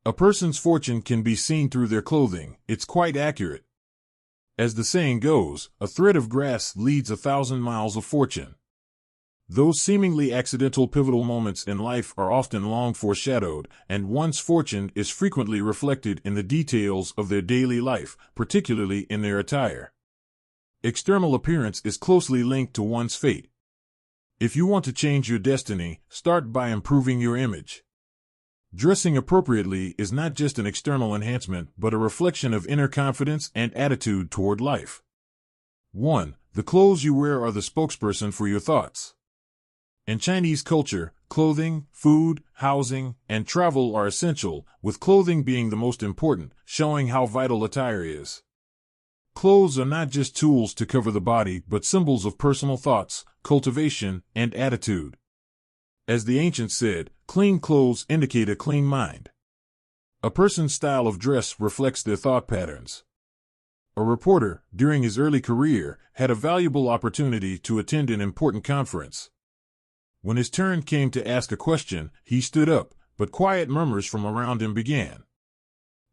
A person's fortune can be seen through their clothing. It's quite accurate. As the saying goes, a thread of grass leads 1,000 miles of fortune. Those seemingly accidental pivotal moments in life are often long foreshadowed, and one's fortune is frequently reflected in the details of their daily life, particularly in their attire. External appearance is closely linked to one's fate. If you want to change your destiny, start by improving your image. Dressing appropriately is not just an external enhancement, but a reflection of inner confidence and attitude toward life. 1. The clothes you wear are the spokesperson for your thoughts. In Chinese culture, clothing, food, housing, and travel are essential, with clothing being the most important, showing how vital attire is. Clothes are not just tools to cover the body, but symbols of personal thoughts, cultivation, and attitude. As the ancients said, clean clothes indicate a clean mind. A person's style of dress reflects their thought patterns. A reporter, during his early career, had a valuable opportunity to attend an important conference. When his turn came to ask a question, he stood up, but quiet murmurs from around him began.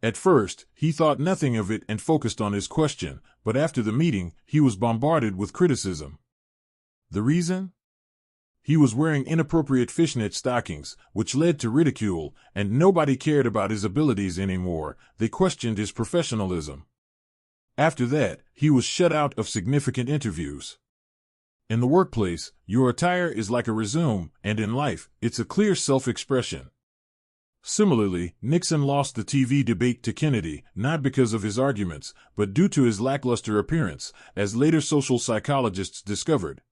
At first, he thought nothing of it and focused on his question, but after the meeting, he was bombarded with criticism. The reason? He was wearing inappropriate fishnet stockings, which led to ridicule, and nobody cared about his abilities anymore. They questioned his professionalism. After that, he was shut out of significant interviews. In the workplace, your attire is like a resume, and in life, it's a clear self-expression. Similarly, Nixon lost the TV debate to Kennedy, not because of his arguments, but due to his lackluster appearance, as later social psychologists discovered.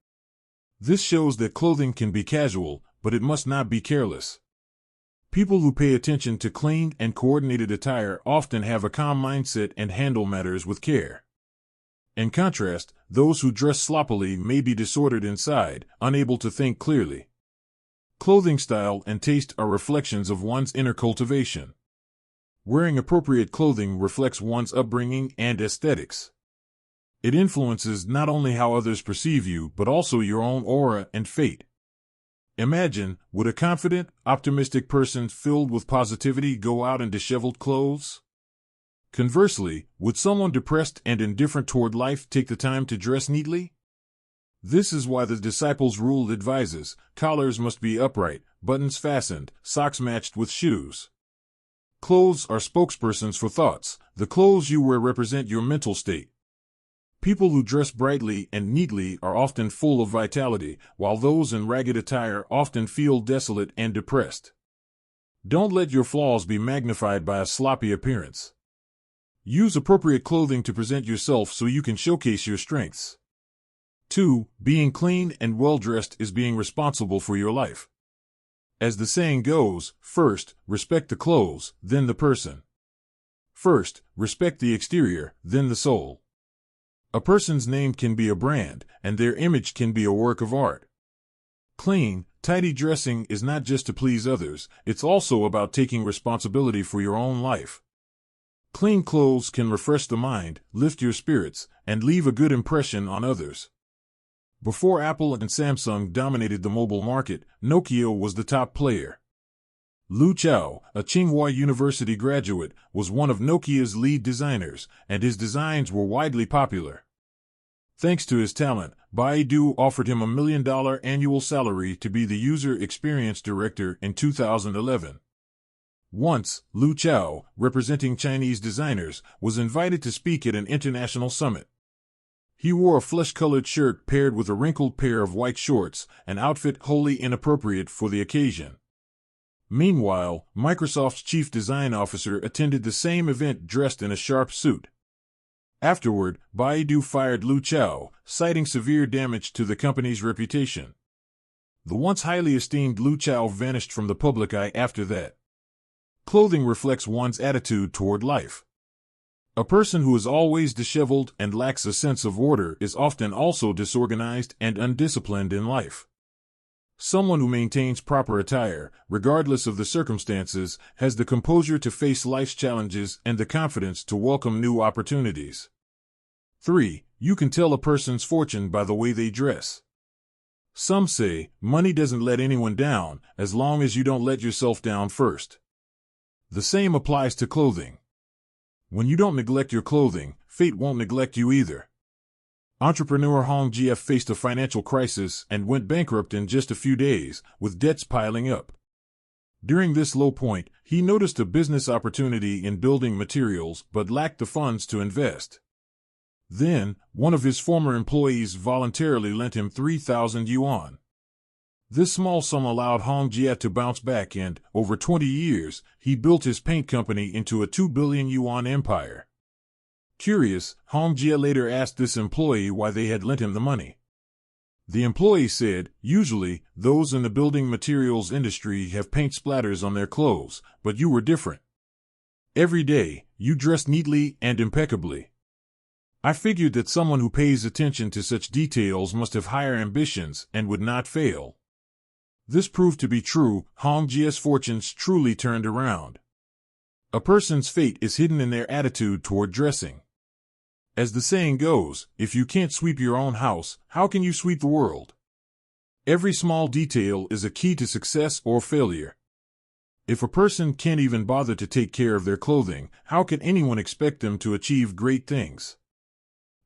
This shows that clothing can be casual, but it must not be careless. People who pay attention to clean and coordinated attire often have a calm mindset and handle matters with care. In contrast, those who dress sloppily may be disordered inside, unable to think clearly. Clothing style and taste are reflections of one's inner cultivation. Wearing appropriate clothing reflects one's upbringing and aesthetics. It influences not only how others perceive you, but also your own aura and fate. Imagine, would a confident, optimistic person filled with positivity go out in disheveled clothes? Conversely, would someone depressed and indifferent toward life take the time to dress neatly? This is why the Disciples' Rule advises, collars must be upright, buttons fastened, socks matched with shoes. Clothes are spokespersons for thoughts. The clothes you wear represent your mental state. People who dress brightly and neatly are often full of vitality, while those in ragged attire often feel desolate and depressed. Don't let your flaws be magnified by a sloppy appearance. Use appropriate clothing to present yourself so you can showcase your strengths. 2. Being clean and well-dressed is being responsible for your life. As the saying goes, first, respect the clothes, then the person. First, respect the exterior, then the soul. A person's name can be a brand, and their image can be a work of art. Clean, tidy dressing is not just to please others, it's also about taking responsibility for your own life. Clean clothes can refresh the mind, lift your spirits, and leave a good impression on others. Before Apple and Samsung dominated the mobile market, Nokia was the top player. Lu Chao, a Tsinghua University graduate, was one of Nokia's lead designers, and his designs were widely popular. Thanks to his talent, Baidu offered him $1 million annual salary to be the user experience director in 2011. Once, Lu Chao, representing Chinese designers, was invited to speak at an international summit. He wore a flesh-colored shirt paired with a wrinkled pair of white shorts, an outfit wholly inappropriate for the occasion. Meanwhile, Microsoft's chief design officer attended the same event dressed in a sharp suit. Afterward, Baidu fired Lu Chao, citing severe damage to the company's reputation. The once highly esteemed Lu Chao vanished from the public eye after that. Clothing reflects one's attitude toward life. A person who is always disheveled and lacks a sense of order is often also disorganized and undisciplined in life. Someone who maintains proper attire, regardless of the circumstances, has the composure to face life's challenges and the confidence to welcome new opportunities. 3. You can tell a person's fortune by the way they dress. Some say, money doesn't let anyone down, as long as you don't let yourself down first. The same applies to clothing. When you don't neglect your clothing, fate won't neglect you either. Entrepreneur Hong Jie faced a financial crisis and went bankrupt in just a few days, with debts piling up. During this low point, he noticed a business opportunity in building materials but lacked the funds to invest. Then, one of his former employees voluntarily lent him 3,000 yuan. This small sum allowed Hong Jie to bounce back and, over 20 years, he built his paint company into a 2 billion yuan empire. Curious, Hong Jie later asked this employee why they had lent him the money. The employee said, "Usually, those in the building materials industry have paint splatters on their clothes, but you were different. Every day, you dressed neatly and impeccably. I figured that someone who pays attention to such details must have higher ambitions and would not fail." This proved to be true. Hong Jie's fortunes truly turned around. A person's fate is hidden in their attitude toward dressing. As the saying goes, if you can't sweep your own house, how can you sweep the world? Every small detail is a key to success or failure. If a person can't even bother to take care of their clothing, how can anyone expect them to achieve great things?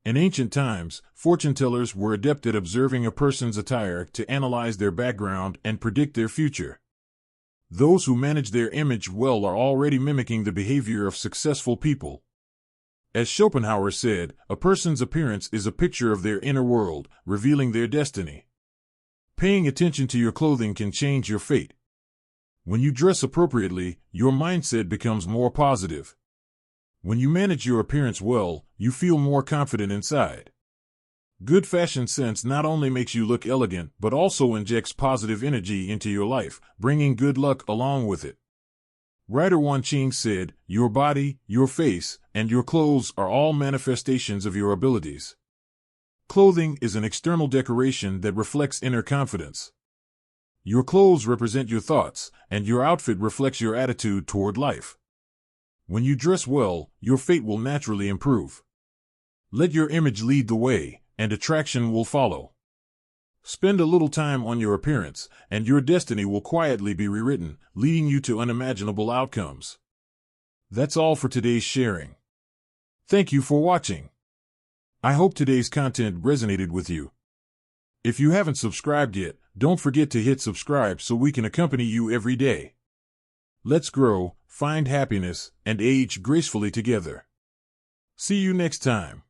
In ancient times, fortune-tellers were adept at observing a person's attire to analyze their background and predict their future. Those who manage their image well are already mimicking the behavior of successful people. As Schopenhauer said, a person's appearance is a picture of their inner world, revealing their destiny. Paying attention to your clothing can change your fate. When you dress appropriately, your mindset becomes more positive. When you manage your appearance well, you feel more confident inside. Good fashion sense not only makes you look elegant but also injects positive energy into your life, bringing good luck along with it. Writer Wan Qing said, "Your body, your face, and your clothes are all manifestations of your abilities." Clothing is an external decoration that reflects inner confidence. Your clothes represent your thoughts, and your outfit reflects your attitude toward life. When you dress well, your fate will naturally improve. Let your image lead the way, and attraction will follow. Spend a little time on your appearance, and your destiny will quietly be rewritten, leading you to unimaginable outcomes. That's all for today's sharing. Thank you for watching. I hope today's content resonated with you. If you haven't subscribed yet, don't forget to hit subscribe so we can accompany you every day. Let's grow, find happiness, and age gracefully together. See you next time.